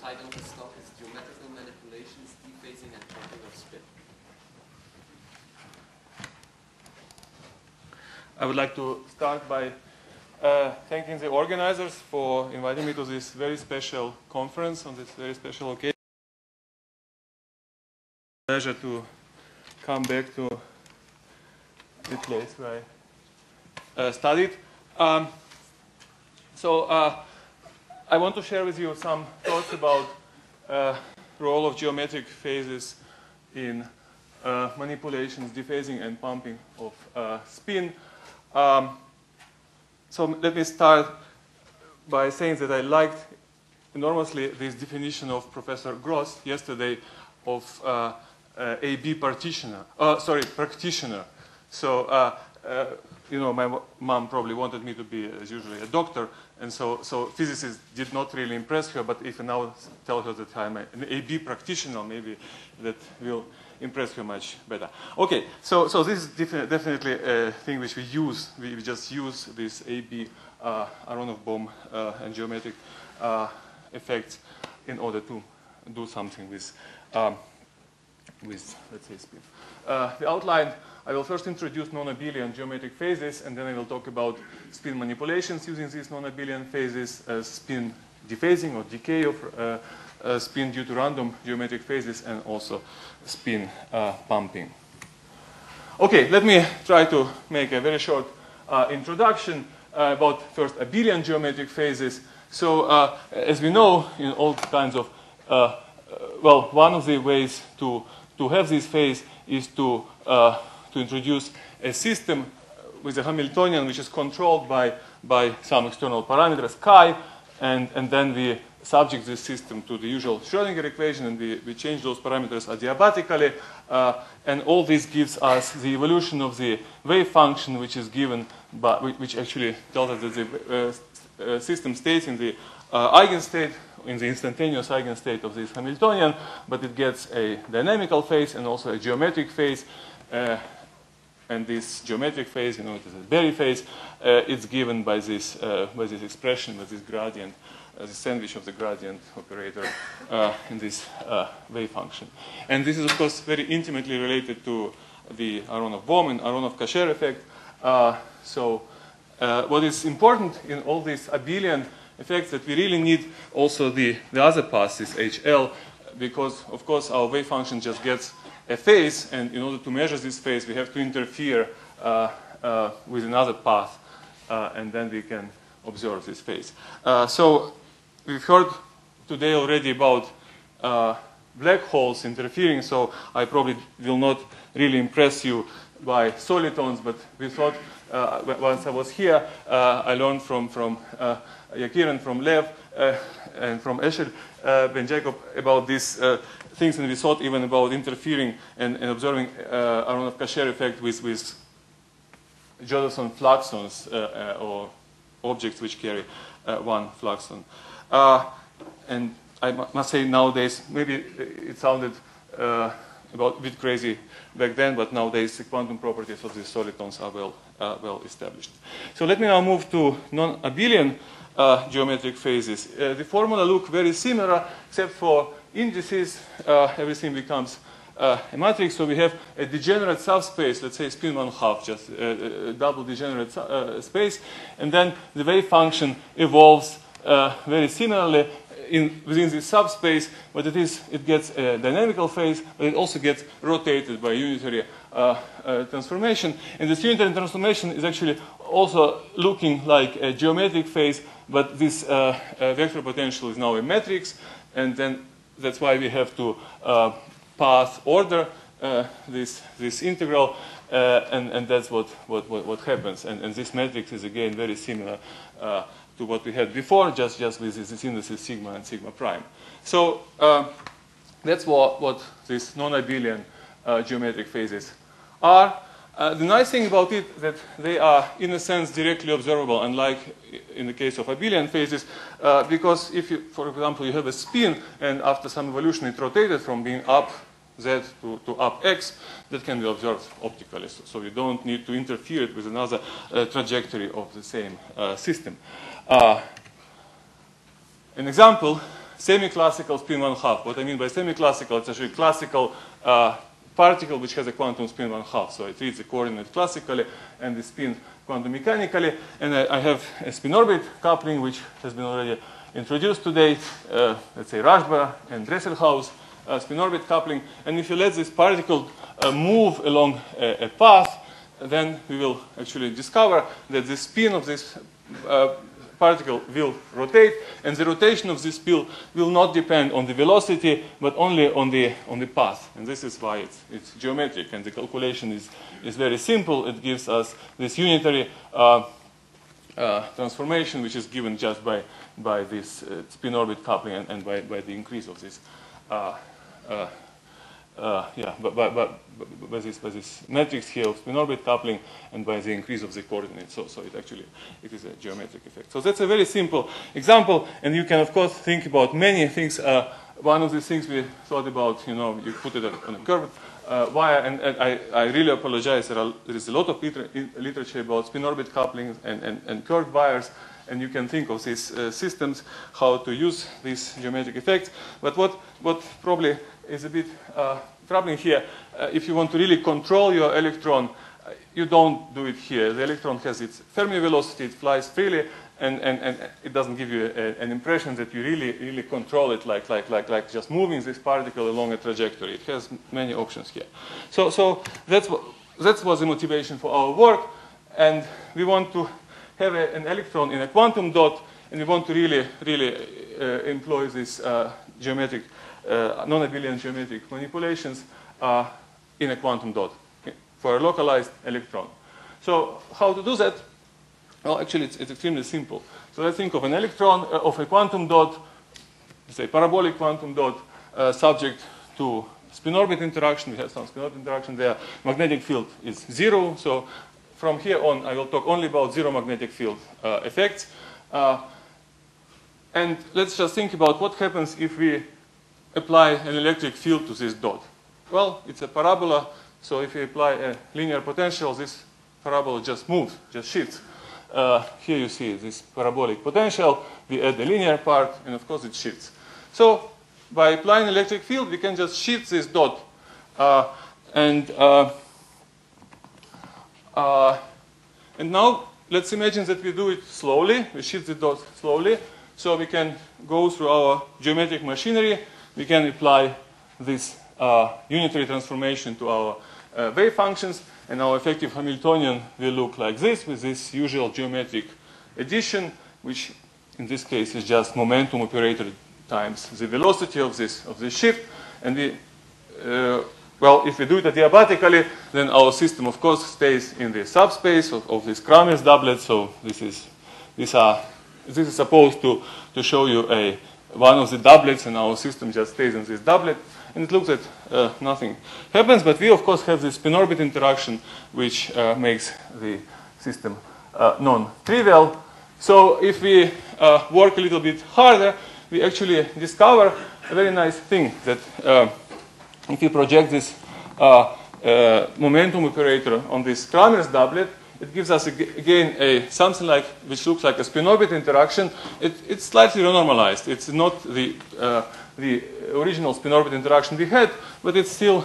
title of this talk is Geometrical Manipulations, Dephasing and Pumping of Spin. I would like to start by thanking the organizers for inviting me to this very special conference on this very special occasion. Pleasure to come back to the place where I studied. I want to share with you some thoughts about role of geometric phases in manipulations, dephasing, and pumping of spin. So let me start by saying that I liked enormously this definition of Professor Gross yesterday of AB practitioner. So, my mom probably wanted me to be, as usually, a doctor, and so physicists did not really impress her, but if I now tell her that I'm an AB practitioner, maybe that will impress her much better. Okay, so this is definitely a thing which we use. We just use this AB Aronoff-Bohm and geometric effects in order to do something with let's say, spin. The outline, I will first introduce non-abelian geometric phases, and then I will talk about spin manipulations using these non-abelian phases, spin dephasing or decay of spin due to random geometric phases, and also spin pumping. Okay, let me try to make a very short introduction about first abelian geometric phases. So, as we know, in all kinds of, one of the ways to have this phase is to introduce a system with a Hamiltonian which is controlled by some external parameters chi, and then we subject this system to the usual Schrödinger equation, and we change those parameters adiabatically, and all this gives us the evolution of the wave function, which is given by, which actually tells us that the system stays in the eigenstate, in the instantaneous eigenstate of this Hamiltonian, but it gets a dynamical phase and also a geometric phase, and this geometric phase, it is a Berry phase, it's given by this expression, by this gradient, the sandwich of the gradient operator in this wave function. And this is, of course, very intimately related to the Aronoff-Bohm and Aronoff-Kasher effect. What is important in all these abelian effects that we really need also the other path, this HL, because, of course, our wave function just gets a phase, and in order to measure this phase, we have to interfere with another path, and then we can observe this phase. So we've heard today already about black holes interfering, so I probably will not really impress you by solitons, but we thought once I was here, I learned from Yakir and from Lev and from Escher Ben Jacob about these things, and we thought even about interfering and observing Aronoff-Kasher effect with Josephson fluxons or objects which carry one fluxon. And I must say nowadays, maybe it sounded a bit crazy back then, but nowadays the quantum properties of these solitons are well established. So let me now move to non-abelian geometric phases. The formula look very similar, except for indices. Everything becomes a matrix. So we have a degenerate subspace, let's say spin 1/2, just a double degenerate space, and then the wave function evolves very similarly within this subspace, but it gets a dynamical phase, but it also gets rotated by unitary transformation. And this unitary transformation is actually also looking like a geometric phase, but this vector potential is now a matrix, and then that's why we have to path order this integral, and that's what happens. And this matrix is again very similar to what we had before, just with this indices sigma and sigma prime. So that's what these non-abelian geometric phases are. The nice thing about it is that they are, in a sense, directly observable, unlike in the case of abelian phases, because if, for example, you have a spin, and after some evolution it rotated from being up z to up x, that can be observed optically. So you don't need to interfere it with another trajectory of the same system. An example, semi-classical spin 1/2. What I mean by semi-classical, it's actually classical particle which has a quantum spin 1/2. So it reads the coordinate classically and the spin quantum mechanically. And I have a spin-orbit coupling which has been already introduced today, let's say Rashba and Dresselhaus spin-orbit coupling. And if you let this particle move along a path, then we will actually discover that the spin of this particle will rotate, and the rotation of this spin will not depend on the velocity, but only on the path. And this is why it's geometric, and the calculation is very simple. It gives us this unitary transformation, which is given just by this spin-orbit coupling and by the increase of this. By this matrix here of spin-orbit coupling and by the increase of the coordinates. So it is a geometric effect. So that's a very simple example, and you can of course think about many things. One of the things we thought about, you put it on a curved wire, and I really apologize. There is a lot of literature about spin-orbit couplings and curved wires, and you can think of these systems, how to use these geometric effects. But what probably is a bit troubling here, if you want to really control your electron, you don't do it here. The electron has its Fermi velocity, it flies freely, and it doesn't give you an impression that you really control it like just moving this particle along a trajectory. It has many options here. So that was the motivation for our work, and we want to have an electron in a quantum dot, and we want to really employ this geometric non-abelian geometric manipulations in a quantum dot for a localized electron. So how to do that? Well, actually, it's extremely simple. So let's think of an electron, of a quantum dot, say parabolic quantum dot, subject to spin-orbit interaction. We have some spin-orbit interaction there. Magnetic field is 0. So from here on, I will talk only about zero magnetic field effects. And let's just think about what happens if we apply an electric field to this dot. Well, it's a parabola, so if you apply a linear potential, this parabola just moves, just shifts. Here you see this parabolic potential. We add the linear part, and of course it shifts. So by applying electric field, we can just shift this dot. And now let's imagine that we do it slowly. We shift the dot slowly, so we can go through our geometric machinery. We can apply this unitary transformation to our wave functions, and our effective Hamiltonian will look like this, with this usual geometric addition, which in this case is just momentum operator times the velocity of this shift. And we, well, if we do it adiabatically, then our system, of course, stays in the subspace of this Kramer's doublet. So this is supposed to show you one of the doublets, and our system just stays in this doublet. And it looks that nothing happens, but we, of course, have this spin-orbit interaction, which makes the system non-trivial. So if we work a little bit harder, we actually discover a very nice thing, that if you project this momentum operator on this Kramer's doublet, it gives us again something like, which looks like a spin-orbit interaction. It's slightly renormalized. It's not the original spin-orbit interaction we had, but it's still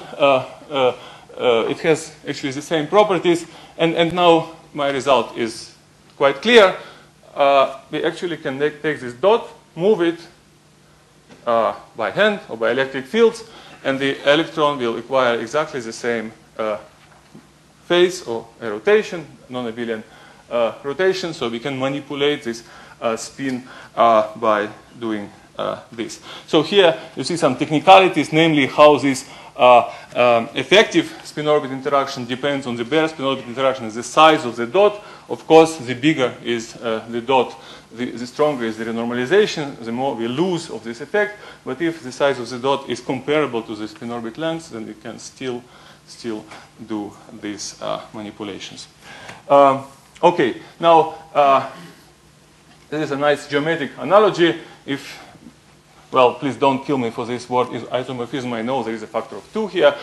it has actually the same properties. And now my result is quite clear. We actually can take this dot, move it by hand or by electric fields, and the electron will acquire exactly the same phase or a rotation, non-abelian rotation. So we can manipulate this spin by doing this. So here you see some technicalities, namely how this effective spin-orbit interaction depends on the bare spin-orbit interaction, the size of the dot. Of course, the bigger is the dot, the stronger is the renormalization, the more we lose of this effect. But if the size of the dot is comparable to the spin-orbit length, then we can still do these manipulations. Okay, now this is a nice geometric analogy. Well, please don't kill me for this word isomorphism. I know there is a factor of 2 here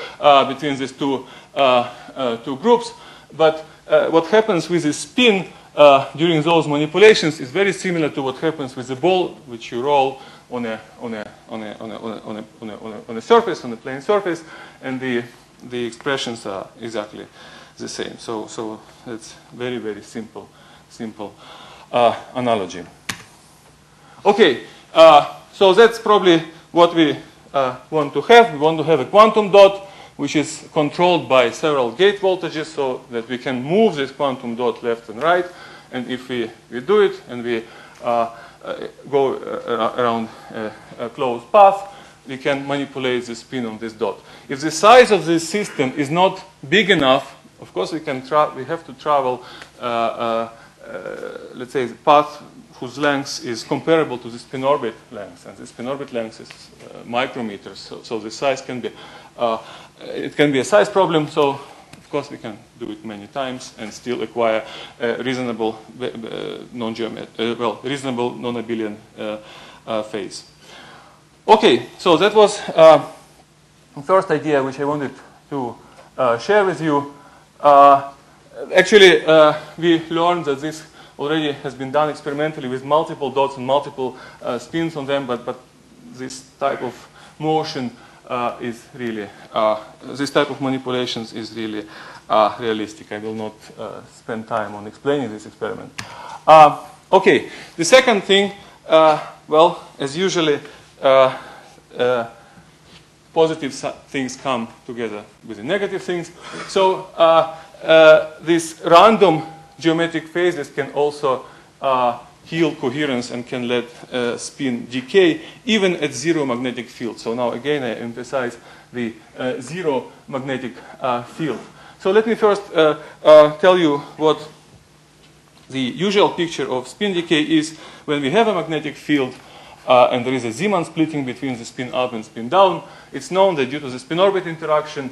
between these two groups. But what happens with the spin during those manipulations is very similar to what happens with the ball, which you roll on a surface, on a plane surface, and the expressions are exactly the same. So it's very, very simple analogy. Okay, so that's probably what we want to have. We want to have a quantum dot which is controlled by several gate voltages so that we can move this quantum dot left and right. And if we do it and we go around a closed path, we can manipulate the spin on this dot. If the size of this system is not big enough, of course we have to travel, let's say, the path whose length is comparable to the spin orbit length, and the spin orbit length is micrometers. So the size can be, it can be a size problem. So of course we can do it many times and still acquire reasonable reasonable non-abelian phase. Okay, so that was the first idea which I wanted to share with you. Actually, we learned that this already has been done experimentally with multiple dots and multiple spins on them, but this type of motion is really, this type of manipulations is really realistic. I will not spend time on explaining this experiment. Okay, the second thing, well, as usually, positive things come together with the negative things. So these random geometric phases can also heal coherence and can let spin decay even at zero magnetic field. So now again I emphasize the zero magnetic field. So let me first tell you what the usual picture of spin decay is when we have a magnetic field and there is a Zeeman splitting between the spin up and spin down. It's known that due to the spin-orbit interaction,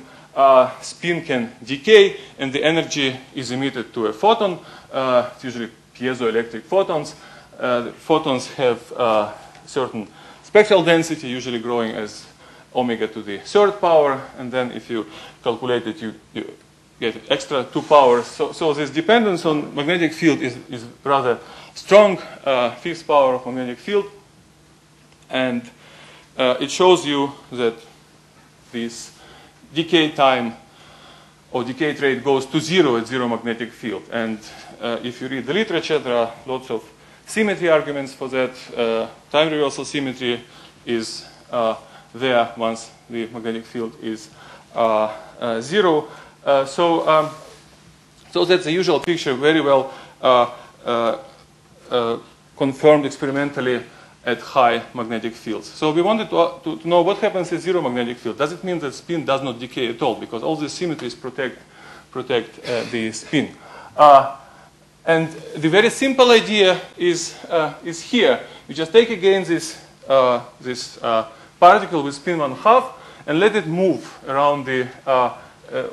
spin can decay and the energy is emitted to a photon. It's usually piezoelectric photons. The photons have certain spectral density, usually growing as omega to the third power. And then if you calculate it, you get extra 2 powers. So this dependence on magnetic field is rather strong, fifth power of magnetic field. And it shows you that this decay time or decay rate goes to zero at zero magnetic field. And if you read the literature, there are lots of symmetry arguments for that. Time reversal symmetry is there once the magnetic field is zero. So that's the usual picture, very well confirmed experimentally at high magnetic fields. So we wanted to know what happens at zero magnetic field. Does it mean that spin does not decay at all? Because all these symmetries protect the spin. And the very simple idea is here. You just take again this particle with spin 1/2 and let it move around the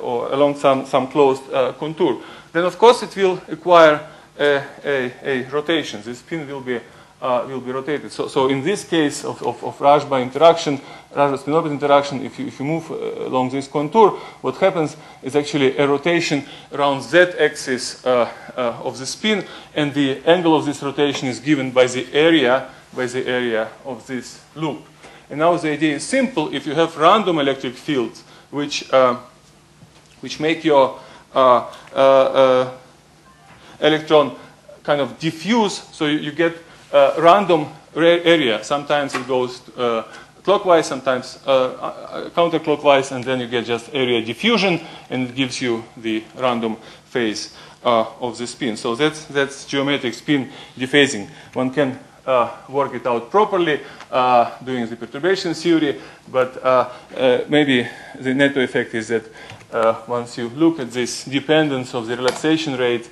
or along some closed contour. Then of course it will acquire a rotation. The spin will be rotated. So in this case of Rajba interaction, Rajba spin-orbit interaction, if you move along this contour, what happens is actually a rotation around z-axis of the spin, and the angle of this rotation is given by the area of this loop. And now the idea is simple. If you have random electric fields which make your electron kind of diffuse, so you get random area. Sometimes it goes clockwise, sometimes counterclockwise, and then you get just area diffusion, and it gives you the random phase of the spin. So that's geometric spin dephasing. One can work it out properly doing the perturbation theory, but maybe the netto effect is that once you look at this dependence of the relaxation rate,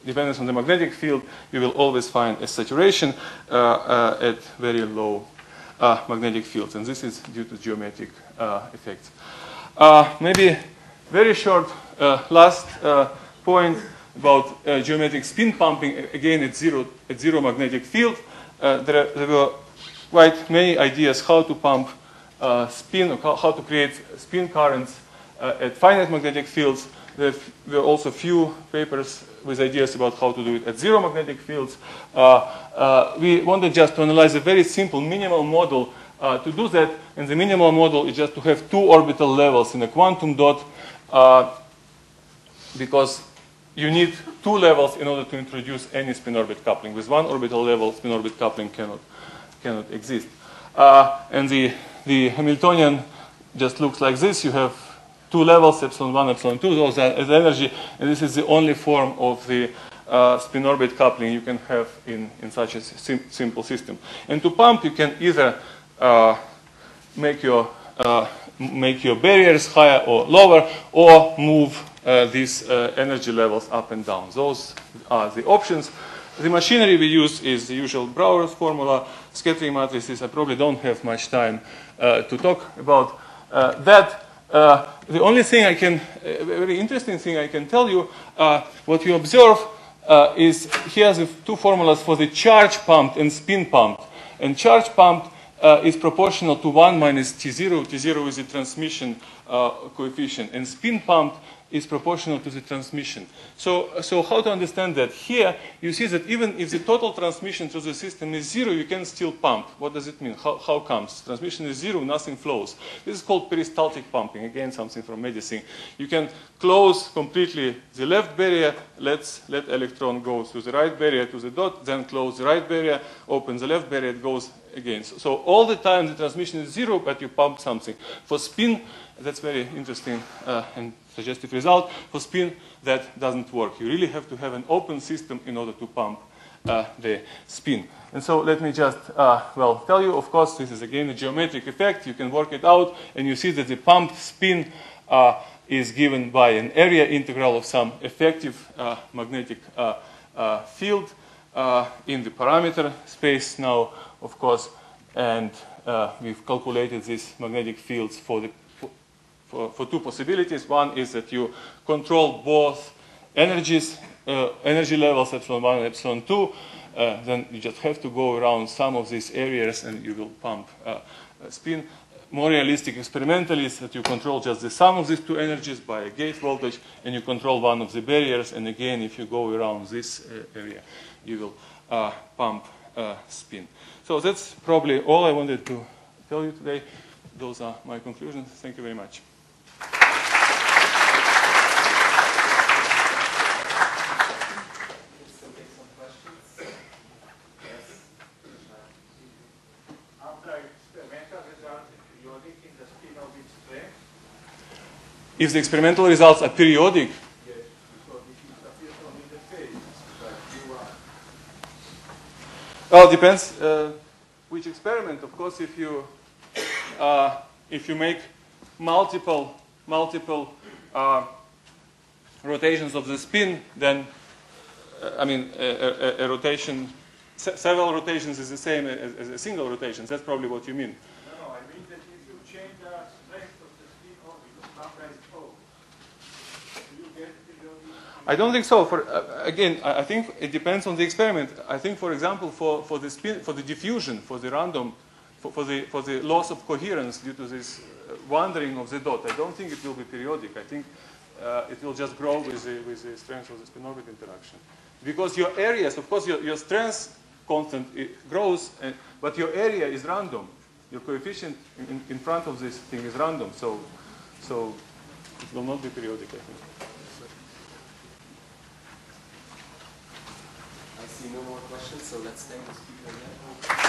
dependence on the magnetic field, you will always find a saturation at very low magnetic fields. And this is due to geometric effects. Maybe very short last point about geometric spin pumping, again at zero magnetic field. There were quite many ideas how to pump spin, or how to create spin currents at finite magnetic fields. There were also few papers with ideas about how to do it at zero magnetic fields. We wanted just to analyze a very simple minimal model to do that. And the minimal model is just to have two orbital levels in a quantum dot, because you need two levels in order to introduce any spin-orbit coupling. With one orbital level, spin-orbit coupling cannot exist. And the Hamiltonian just looks like this. You have two levels, epsilon 1, epsilon 2, those are as energy, and this is the only form of the spin-orbit coupling you can have in such a simple system. And to pump, you can either make your barriers higher or lower, or move these energy levels up and down. Those are the options. The machinery we use is the usual Brouwer's formula, scattering matrices. I probably don't have much time to talk about that. The only thing a very interesting thing I can tell you, what you observe is here's the two formulas for the charge pumped and spin pumped. And charge pumped is proportional to 1 minus T0. T0 is the transmission coefficient. And spin pumped is proportional to the transmission. So how to understand that? Here, you see that even if the total transmission through the system is 0, you can still pump. What does it mean? How comes? Transmission is 0, nothing flows. This is called peristaltic pumping. Again, something from medicine. You can close completely the left barrier, let electron go through the right barrier to the dot, then close the right barrier, open the left barrier, it goes again. So all the time the transmission is 0, but you pump something. For spin, that's very interesting and suggestive result. For spin, that doesn't work. You really have to have an open system in order to pump the spin. And so let me just, tell you, of course, this is again a geometric effect. You can work it out, and you see that the pumped spin is given by an area integral of some effective magnetic field in the parameter space now, of course, and we've calculated these magnetic fields for two possibilities. One is that you control both energies, energy levels, epsilon 1 and epsilon 2. Then you just have to go around some of these areas and you will pump spin. More realistic experimentally is that you control just the sum of these two energies by a gate voltage, and you control one of the barriers. And again, if you go around this area, you will pump spin. So that's probably all I wanted to tell you today. Those are my conclusions. Thank you very much. If the experimental results are periodic, yes, because it appears only in the phase, like U1. well, it depends which experiment. Of course, if you make multiple rotations of the spin, then a rotation, several rotations is the same as a single rotation. That's probably what you mean. No, I mean that if you change the strength of the spin orbit, lambda is O, do you get periodic? I don't think so. Again, I think it depends on the experiment. I think, for example, for the spin, for the diffusion, for the random, for the loss of coherence due to this wandering of the dot, I don't think it will be periodic. I think it will just grow with the strength of the spin-orbit interaction. Because your areas, of course, your strength constant grows, but your area is random. Your coefficient in front of this thing is random, so it will not be periodic, I think. I see no more questions, so let's thank the speaker again.